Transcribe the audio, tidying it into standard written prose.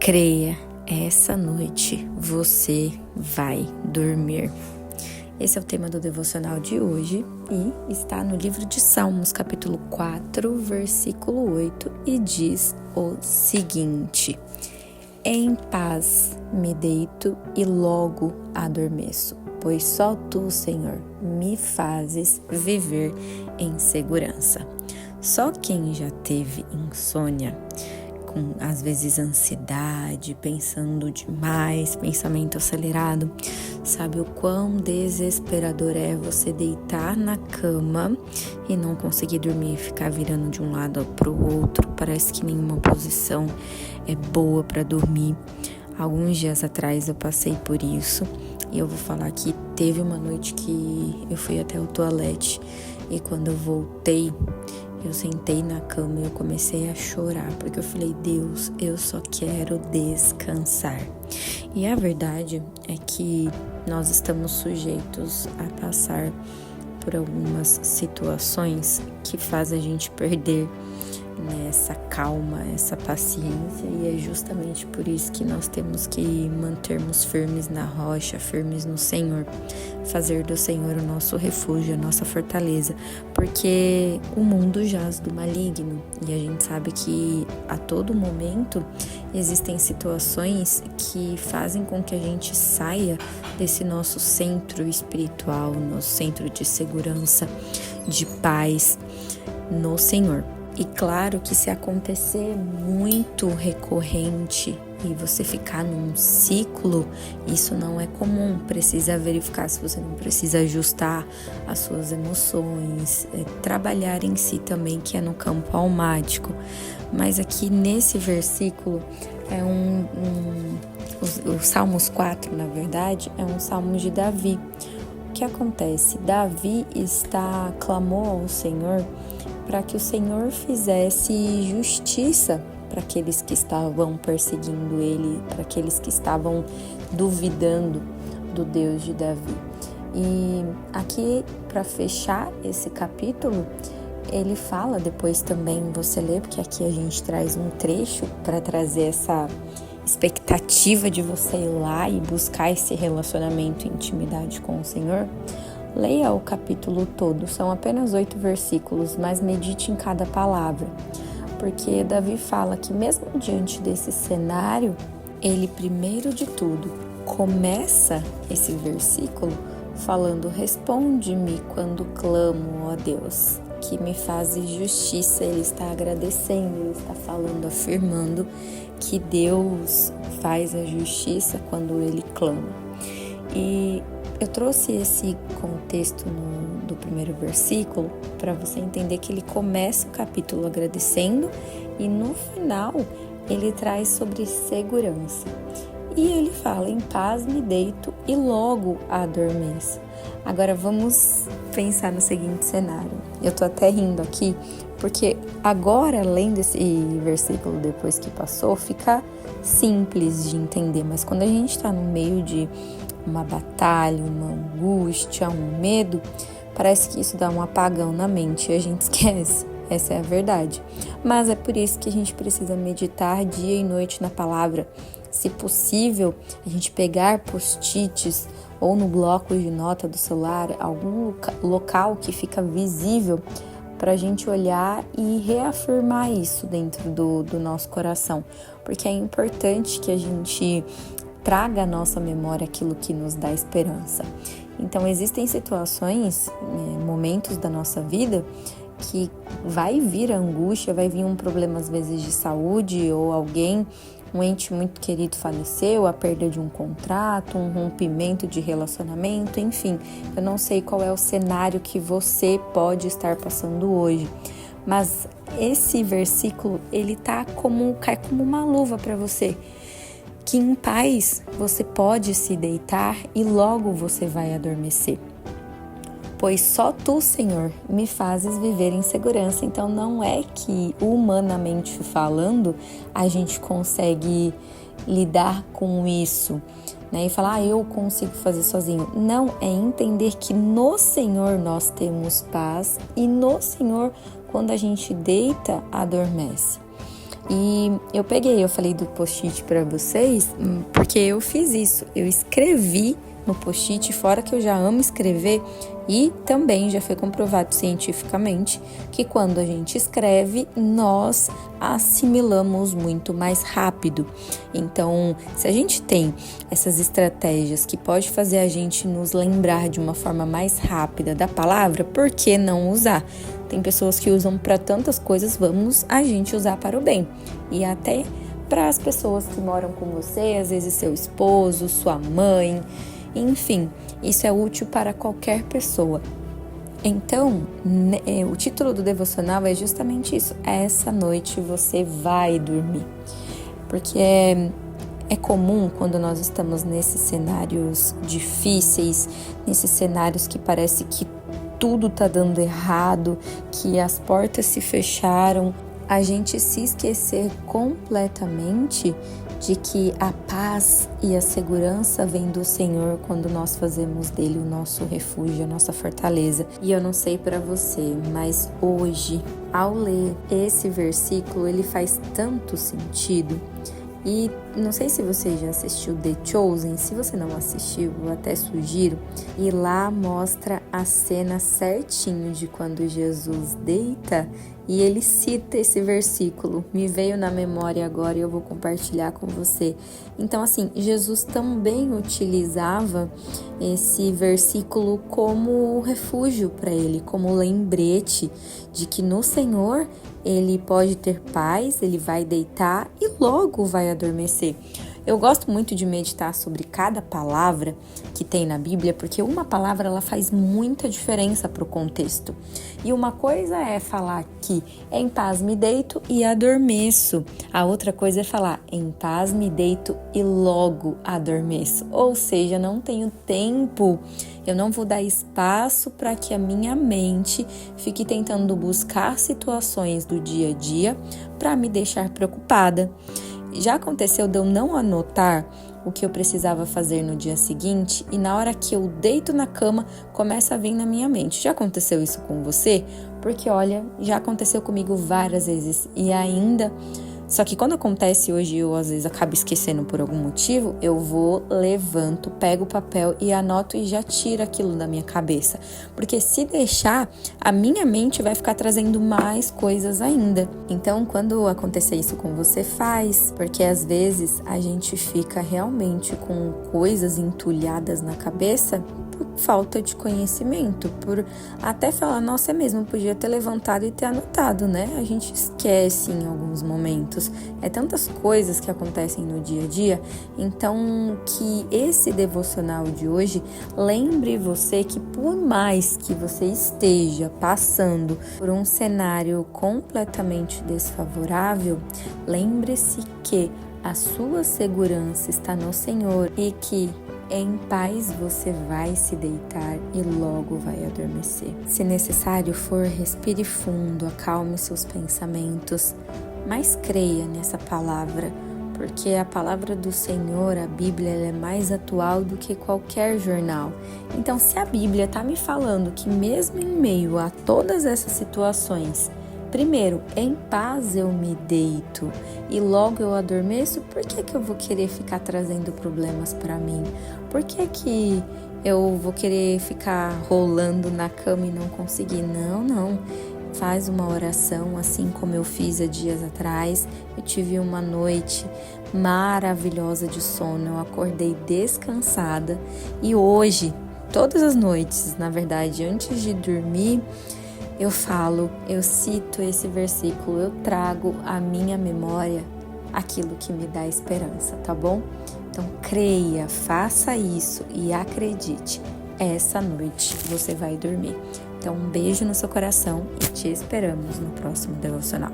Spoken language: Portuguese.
Creia, essa noite você vai dormir. Esse é o tema do devocional de hoje e está no livro de Salmos, capítulo 4, versículo 8, e diz o seguinte: Em paz me deito e logo adormeço, pois só tu, Senhor, me fazes viver em segurança. Só quem já teve insônia, com às vezes ansiedade, pensando demais, pensamento acelerado, sabe o quão desesperador é você deitar na cama e não conseguir dormir, ficar virando de um lado para o outro. Parece que nenhuma posição é boa para dormir. Alguns dias atrás eu passei por isso e eu vou falar que teve uma noite que eu fui até o toalete e quando eu voltei, eu sentei na cama e eu comecei a chorar, porque eu falei, Deus, eu só quero descansar. E a verdade é que nós estamos sujeitos a passar por algumas situações que fazem a gente perder essa calma, essa paciência, e é justamente por isso que nós temos que mantermos firmes na rocha, firmes no Senhor, fazer do Senhor o nosso refúgio, a nossa fortaleza, porque o mundo jaz do maligno e a gente sabe que a todo momento existem situações que fazem com que a gente saia desse nosso centro espiritual, nosso centro de segurança, de paz no Senhor. E claro que se acontecer muito recorrente e você ficar num ciclo, isso não é comum. Precisa verificar se você não precisa ajustar as suas emoções, trabalhar em si também, que é no campo almático. Mas aqui nesse versículo é o Salmos 4, na verdade, é um salmo de Davi. O que acontece? Davi clamou ao Senhor para que o Senhor fizesse justiça para aqueles que estavam perseguindo ele, para aqueles que estavam duvidando do Deus de Davi. E aqui, para fechar esse capítulo, ele fala, depois também você lê, porque aqui a gente traz um trecho para trazer essa expectativa de você ir lá e buscar esse relacionamento e intimidade com o Senhor. Leia o capítulo todo, são apenas 8 versículos, mas medite em cada palavra, porque Davi fala que mesmo diante desse cenário, ele primeiro de tudo começa esse versículo falando: responde-me quando clamo, ó Deus, que me fazes justiça. Ele está agradecendo, ele está falando, afirmando que Deus faz a justiça quando ele clama. E eu trouxe esse contexto do primeiro versículo para você entender que ele começa o capítulo agradecendo e no final ele traz sobre segurança. E ele fala: em paz me deito e logo adormeço. Agora vamos pensar no seguinte cenário. Eu tô até rindo aqui, porque agora, lendo esse versículo depois que passou, fica simples de entender. Mas quando a gente tá no meio de uma batalha, uma angústia, um medo, parece que isso dá um apagão na mente e a gente esquece. Essa é a verdade. Mas é por isso que a gente precisa meditar dia e noite na palavra. Se possível, a gente pegar post-its ou no bloco de nota do celular, algum local que fica visível para a gente olhar e reafirmar isso dentro do nosso coração. Porque é importante que a gente traga à nossa memória aquilo que nos dá esperança. Então, existem situações, momentos da nossa vida que vai vir a angústia, vai vir um problema às vezes de saúde, ou um ente muito querido faleceu, a perda de um contrato, um rompimento de relacionamento, enfim. Eu não sei qual é o cenário que você pode estar passando hoje, mas esse versículo, ele cai como uma luva para você, que em paz você pode se deitar e logo você vai adormecer. Pois só tu, Senhor, me fazes viver em segurança. Então não é que, humanamente falando, a gente consegue lidar com isso, né? E falar, eu consigo fazer sozinho. Não, é entender que no Senhor nós temos paz e no Senhor, quando a gente deita, adormece. E eu falei do post-it para vocês, porque eu fiz isso. Eu escrevi no post-it, fora que eu já amo escrever, e também já foi comprovado cientificamente que quando a gente escreve, nós assimilamos muito mais rápido. Então, se a gente tem essas estratégias que pode fazer a gente nos lembrar de uma forma mais rápida da palavra, por que não usar? Tem pessoas que usam para tantas coisas, vamos a gente usar para o bem. E até para as pessoas que moram com você, às vezes seu esposo, sua mãe, enfim, isso é útil para qualquer pessoa. Então, o título do devocional é justamente isso. Essa noite você vai dormir. Porque é comum quando nós estamos nesses cenários difíceis, nesses cenários que parece que tudo tá dando errado, que as portas se fecharam, a gente se esquecer completamente de que a paz e a segurança vem do Senhor quando nós fazemos dele o nosso refúgio, a nossa fortaleza. E eu não sei para você, mas hoje, ao ler esse versículo, ele faz tanto sentido. E não sei se você já assistiu The Chosen, se você não assistiu, eu até sugiro. E lá mostra a cena certinho de quando Jesus deita e ele cita esse versículo. Me veio na memória agora e eu vou compartilhar com você. Então, assim, Jesus também utilizava esse versículo como refúgio para ele, como lembrete de que no Senhor ele pode ter paz, ele vai deitar e logo vai adormecer. Eu gosto muito de meditar sobre cada palavra que tem na Bíblia, porque uma palavra ela faz muita diferença para o contexto. E uma coisa é falar que em paz me deito e adormeço. A outra coisa é falar em paz me deito e logo adormeço. Ou seja, não tenho tempo, eu não vou dar espaço para que a minha mente fique tentando buscar situações do dia a dia para me deixar preocupada. Já aconteceu de eu não anotar o que eu precisava fazer no dia seguinte e na hora que eu deito na cama começa a vir na minha mente. Já aconteceu isso com você? Porque olha, já aconteceu comigo várias vezes e ainda... Só que quando acontece hoje, eu às vezes acabo esquecendo por algum motivo, eu vou, levanto, pego o papel e anoto e já tiro aquilo da minha cabeça. Porque se deixar, a minha mente vai ficar trazendo mais coisas ainda. Então, quando acontecer isso com você, faz. Porque às vezes a gente fica realmente com coisas entulhadas na cabeça por falta de conhecimento, por até falar, nossa, é mesmo, podia ter levantado e ter anotado, né? A gente esquece em alguns momentos. É tantas coisas que acontecem no dia a dia, então que esse devocional de hoje lembre você que por mais que você esteja passando por um cenário completamente desfavorável, lembre-se que a sua segurança está no Senhor e que em paz você vai se deitar e logo vai adormecer. Se necessário for, respire fundo, acalme seus pensamentos, mas creia nessa palavra, porque a palavra do Senhor, a Bíblia, ela é mais atual do que qualquer jornal. Então, se a Bíblia está me falando que mesmo em meio a todas essas situações, primeiro, em paz eu me deito e logo eu adormeço, por que eu vou querer ficar trazendo problemas para mim? Por que eu vou querer ficar rolando na cama e não conseguir? Não. Faz uma oração, assim como eu fiz há dias atrás. Eu tive uma noite maravilhosa de sono, eu acordei descansada e hoje, todas as noites, na verdade, antes de dormir, eu cito esse versículo, eu trago à minha memória aquilo que me dá esperança, tá bom? Então creia, faça isso e acredite, essa noite você vai dormir. Então um beijo no seu coração e te esperamos no próximo devocional.